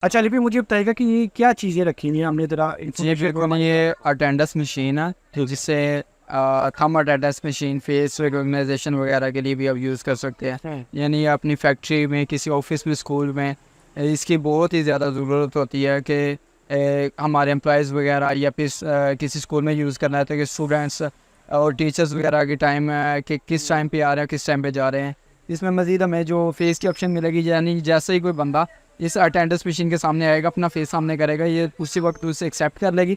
अच्छा अली मुझे बताइएगा कि ये क्या चीज़ें रखी हुई हैं हमने ज़रा जी बिल्कुल, ये अटेंडेंस मशीन है जिससे thumb attendance machine face recognisation वगैरह के लिए भी आप यूज़ कर सकते हैं। यानी अपनी फैक्ट्री में, किसी ऑफिस में, स्कूल में इसकी बहुत ही ज़्यादा ज़रूरत होती है कि हमारे एम्प्लॉयज़ वगैरह या फिर किसी स्कूल में यूज़ करना है तो कि स्टूडेंट्स और टीचर्स वगैरह के टाइम कि किस टाइम पे आ रहे हैं, किस टाइम पे जा रहे हैं। इसमें मज़ीद हमें जो फेस की ऑप्शन मिलेगी, यानी जैसे ही कोई बंदा इस अटेंडेंस मशीन के सामने आएगा, अपना फेस सामने करेगा, ये उसी वक्त उसे एक्सेप्ट कर लेगी।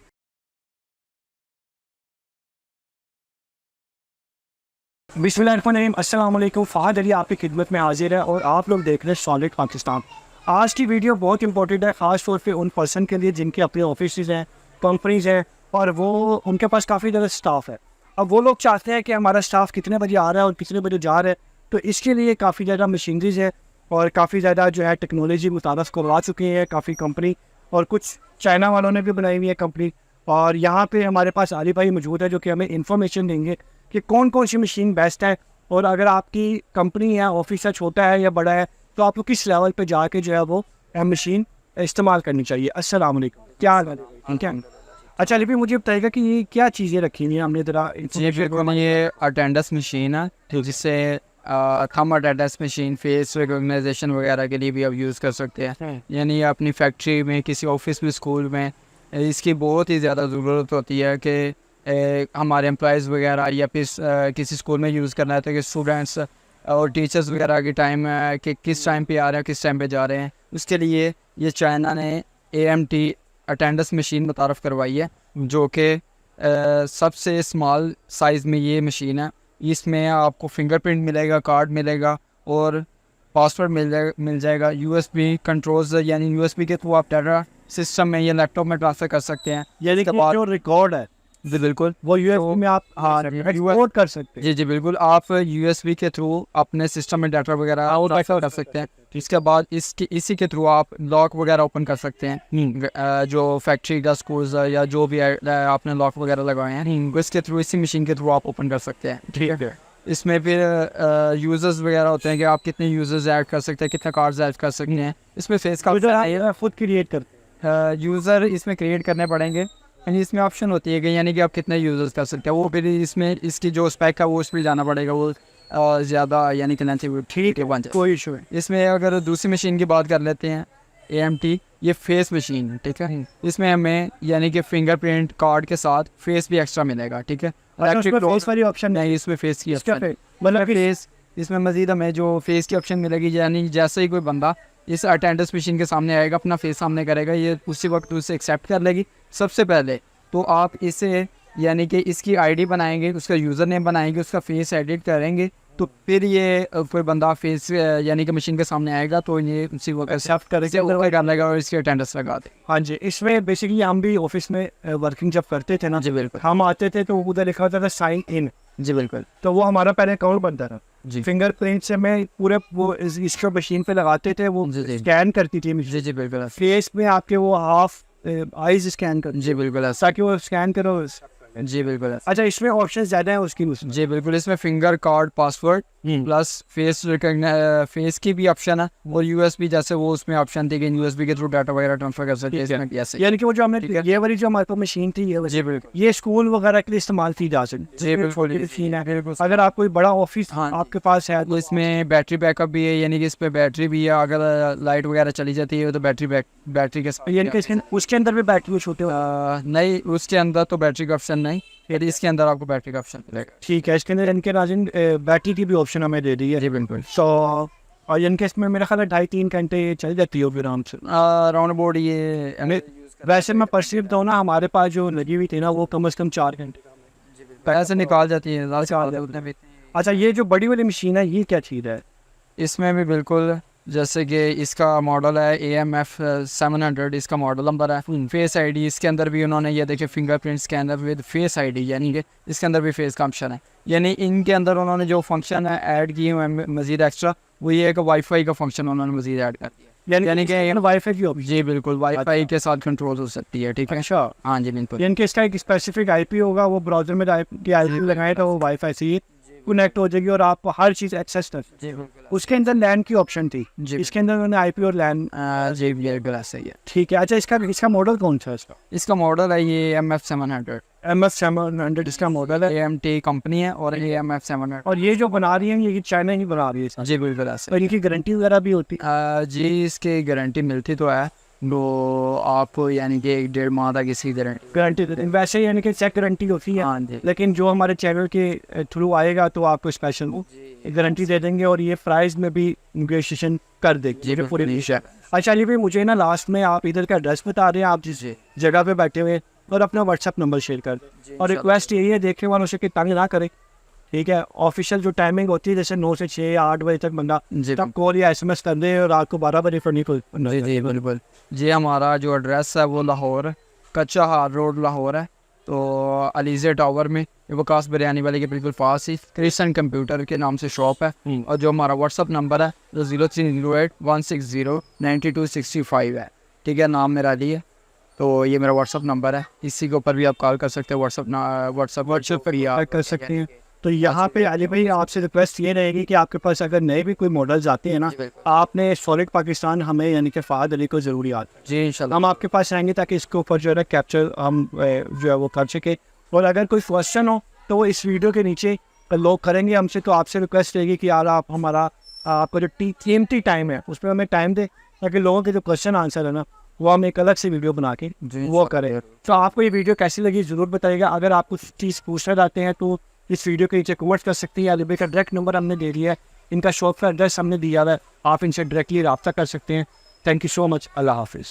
बिस्मिल्लाहिर्रहमानिर्रहीम अस्सलाम वालेकुम। फ़हद अली आपकी खिदमत में हाजिर है और आप लोग देख रहे हैं सॉलिड पाकिस्तान। आज की वीडियो बहुत इंपॉर्टेंट है, ख़ास तौर पे उन पर्सन के लिए जिनके अपने ऑफिस हैं, कंपनीज हैं और वो उनके पास काफ़ी ज़्यादा स्टाफ है। अब वो लोग चाहते हैं कि हमारा स्टाफ कितने बजे आ रहा है और कितने बजे जा रहा है, तो इसके लिए काफ़ी ज़्यादा मशीनरीज है और काफ़ी ज़्यादा जो है टेक्नोलॉजी मुतारफ़ करवा चुकी है काफ़ी कंपनी, और कुछ चाइना वालों ने भी बनाई हुई है कंपनी। और यहाँ पे हमारे पास आली भाई मौजूद है जो कि हमें इंफॉर्मेशन देंगे कि कौन कौन सी मशीन बेस्ट है, और अगर आपकी कंपनी या ऑफिस है छोटा है या बड़ा है तो आपको किस लेवल पे जाके जो है वो मशीन इस्तेमाल करनी चाहिए। अस्सलाम वालेकुम, क्या हाल है? ठीक है। अच्छा अली मुझे बताइएगा कि ये क्या चीज़ें रखी हुई हैं हमने ज़रा जी बिल्कुल, ये अटेंडेंस मशीन है जिससे thumb attendance machine face recognisation वगैरह के लिए भी आप यूज़ कर सकते हैं। यानी अपनी फैक्ट्री में, किसी ऑफिस में, स्कूल में इसकी बहुत ही ज़्यादा ज़रूरत होती है कि हमारे एम्प्लॉयज़ वगैरह या फिर किसी स्कूल में यूज़ करना है तो कि स्टूडेंट्स और टीचर्स वगैरह के टाइम कि किस टाइम पे आ रहे हैं, किस टाइम पे जा रहे हैं। उसके लिए ये चाइना ने AMT अटेंडेंस मशीन मुतारफ़ करवाई है, जो कि सबसे स्मॉल साइज़ में ये मशीन है। इसमें आपको फिंगरप्रिंट मिलेगा, कार्ड मिलेगा और पासवर्ड मिल जाएगा। USB कंट्रोल्स, यानी USB के थ्रू आप डाटा सिस्टम में या लैपटॉप में ट्रांसफ़र कर सकते हैं। यानी कि जो रिकॉर्ड है जी बिल्कुल, वो USB में आप एक्सपोर्ट कर सकते हैं। जी बिल्कुल, आप USB के थ्रू अपने सिस्टम में डाटा वगैरह ट्रांसफ़र कर सकते हैं। इसके बाद इसी के थ्रू आप लॉक वगैरह ओपन कर सकते हैं। जो फैक्ट्री का, स्कूल्स या जो भी आपने लॉक वगैरह लगाए हैं, इसके थ्रू, इसी मशीन के थ्रू आप ओपन कर सकते हैं। ठीक है। इसमें फिर यूज़र्स वगैरह होते हैं कि आप कितने यूज़र्स ऐड कर सकते हैं, कितने कार्ड्स ऐड कर सकते हैं। इसमें फेस का खुद क्रिएट करते हैं, यूज़र इसमें क्रिएट करने पड़ेंगे। यानी इसमें ऑप्शन होती है कि यानी कि आप कितने यूज़र्स कर सकते हैं, वो फिर इसमें इसकी जो स्पेक है वो उस पर जाना पड़ेगा, वो ज़्यादा यानी कि लेंथी। ठीक है, कोई इशू है। इसमें अगर दूसरी मशीन की बात कर लेते हैं, AMT, ये फेस मशीन है। ठीक है। इसमें हमें यानी कि फिंगरप्रिंट कार्ड के साथ फेस भी एक्स्ट्रा मिलेगा। ठीक है। फेस वाली ऑप्शन नहीं, इसमें फेस की ऑप्शन मतलब फेस, इसमें मज़ीद हमें जो फेस की ऑप्शन मिलेगी, यानी जैसे ही कोई बंदा इस अटेंडेंस मशीन के सामने आएगा, अपना फेस सामने करेगा, ये उसी वक्त उसे एक्सेप्ट कर लेगी। सबसे पहले तो आप इसे यानी कि इसकी ID बनाएंगे, उसका यूज़र नेम बनाएंगे, उसका फेस एडिट करेंगे, तो फिर ये कोई बंदा फेस यानी कि मशीन के सामने आएगा तो ये उसी वक्त एक्सेप्ट करेंगे कर लेगा और इसकी अटेंडेंस लगा दे। हाँ जी, इसमें बेसिकली हम भी ऑफिस में वर्किंग जब करते थे ना, जी बिल्कुल, हम आते थे तो उधर लिखा होता था साइन इन। जी बिल्कुल, तो वो हमारा पहले अकाउंट बनता था जी। फिंगरप्रिंट से मैं पूरे वो इसको मशीन पे लगाते थे, वो जी स्कैन करती थी जी जी बिल्कुल, फेस में आपके वो हाफ आईज स्कैन कर, जी बिल्कुल, ताकि वो स्कैन करो। जी बिल्कुल। अच्छा, इसमें ऑप्शन ज़्यादा है उसकी जी बिल्कुल, इसमें finger, card, password plus face की भी ऑप्शन है और USB जैसे वो उसमें ऑप्शन थी कि USB के थ्रू डाटा वगैरह ट्रांसफर कर सकते हैं इसमें ऐसे। यानी कि वो जो हमने ये वाली जो हमारे पास मशीन थी, जी बिल्कुल, ये स्कूल वगैरह के लिए इस्तेमाल की जा सकती जी बिल्कुल मशीन है। अगर आप कोई बड़ा ऑफिस आपके पास है तो इसमें बैटरी बैकअप भी है, यानी कि इस पे बैटरी भी है, अगर लाइट वगैरह चली जाती है तो बैटरी के साथ, यानी कि उसके अंदर भी बैटरी छोटे नहीं, उसके अंदर तो बैटरी का ऑप्शन नहीं, फिर इसके अंदर आपको बैटरी का ऑप्शन मिलेगा। ठीक है, इसके अंदर इनके नाज़रीन बैटरी की भी ऑप्शन हमें दे दी है। जी बिल्कुल। सो और इनके इसमें मेरा ख्याल है 2.5-3 घंटे चल जाती होगी आराम से राउंड अबाउट ये। वैसे मैं परसीव तो ना, हमारे पास जो लगी हुई थी ना वो कम से कम 4 घंटे पैसे निकाल जाती है। अच्छा, ये जो बड़ी वाली मशीन है ये क्या चीज़ है? इसमें भी बिल्कुल, जैसे कि इसका मॉडल है AMF 700, इसका मॉडल नंबर है। फेस ID, इसके अंदर भी उन्होंने ये देखे fingerprint scanner with face ID, यानी कि इसके अंदर भी फेस का ऑप्शन है। यानी इनके अंदर उन्होंने जो फंक्शन है ऐड किए हुए हैं मज़ीद एक्स्ट्रा, वो ये है कि वाईफाई का फंक्शन उन्होंने मज़ीद ऐड कर दिया। यानी कि वाईफाई की ऑप्शन? जी बिल्कुल, वाईफाई के साथ कंट्रोल हो सकती है। ठीक है। अच्छा, हाँ जी बिल्कुल। यानी कि इसका एक स्पेसिफिक IP होगा, वो ब्राउजर में IP लगाए तो वो वाईफाई से कनेक्ट हो जाएगी और आप हर चीज़ एक्सेस कर सकते जी हो। बिल्कुल उसके अंदर लैंड की ऑप्शन थी, जी इसके अंदर उन्होंने आईपी और लैंड। जी बिल्कुल ऐसा ही है। ठीक है, अच्छा इसका मॉडल कौन सा है? इसका इसका मॉडल है ये MF700 MS700 इसका मॉडल है। AMT कंपनी है और ये MF700। और ये जो बना रही है ये चाइना ही बना रही है, जी बिल्कुल ऐसा और इनकी गारंटी वगैरह भी होती है? जी इसकी गारंटी मिलती तो है, तो आपको यानी कि 1-1.5 माह तक इसकी गारंटी। गारंटी देते हैं वैसे, यानी कि चेक गारंटी होती है, हाँ जी लेकिन जो हमारे चैनल के थ्रू आएगा तो आपको स्पेशल गारंटी दे देंगे और ये प्राइस में भी नेगोशिएशन कर देंगे जी पूरी। बिल्कुल। अच्छा अली भाई, मुझे ना लास्ट में आप इधर का एड्रेस बता रहे हैं, आप जिस जी जगह पे बैठे हुए हैं, और अपना व्हाट्सअप नंबर शेयर कर दें। और रिक्वेस्ट यही है देखने वालों से कि तंग ना करें, ठीक है? ऑफिशियल जो टाइमिंग होती है जैसे 9 से 6 या 8 बजे तक बंदा जी तब कॉल या SMS कर दे और रात को 12 बजे फनी को। जी जी बिल्कुल। जी हमारा जो एड्रेस है वो लाहौर कच्चा हार रोड लाहौर है, तो अलीज़े टावर में वकास बिरयानी वाले के बिल्कुल पास ही क्रिस्टन कंप्यूटर के नाम से शॉप है। और जो हमारा व्हाट्सअप नंबर है जो 030816092265 है, ठीक है? नाम मेरा अली है, तो ये मेरा व्हाट्सअप नंबर है, इसी के ऊपर भी आप कॉल कर सकते हैं। व्हाट्सअप पर भी आप कर सकते हैं। तो यहाँ पे अली भाई आपसे रिक्वेस्ट ये रहेगी कि आपके पास अगर नए भी कोई मॉडल्स आते हैं ना, आपने सॉलिड पाकिस्तान हमें यानी कि फ़हाद अली को ज़रूर याद, जी इंशाल्लाह हम आपके पास आएंगे ताकि इसके ऊपर जो है ना कैप्चर हम जो है वो कर सके। और अगर कोई क्वेश्चन हो तो वो इस वीडियो के नीचे लोग करेंगे हमसे, तो आपसे रिक्वेस्ट रहेगी कि यार आप हमारा आपका जो कीमती टाइम है उसमें हमें टाइम दे, ताकि लोगों के जो क्वेश्चन आंसर है ना वो हम एक अलग से वीडियो बना के वो करें। तो आपको ये वीडियो कैसी लगी ज़रूर बताइएगा। अगर आप कुछ चीज़ पूछना चाहते हैं तो इस वीडियो के नीचे कमेंट कर सकते हैं। अली भाई का डायरेक्ट नंबर हमने दे दिया है, इनका शॉप का एड्रेस हमने दिया हुआ है, आप इनसे डायरेक्टली रब्ता कर सकते हैं। Thank you so much. अल्लाह हाफिज़।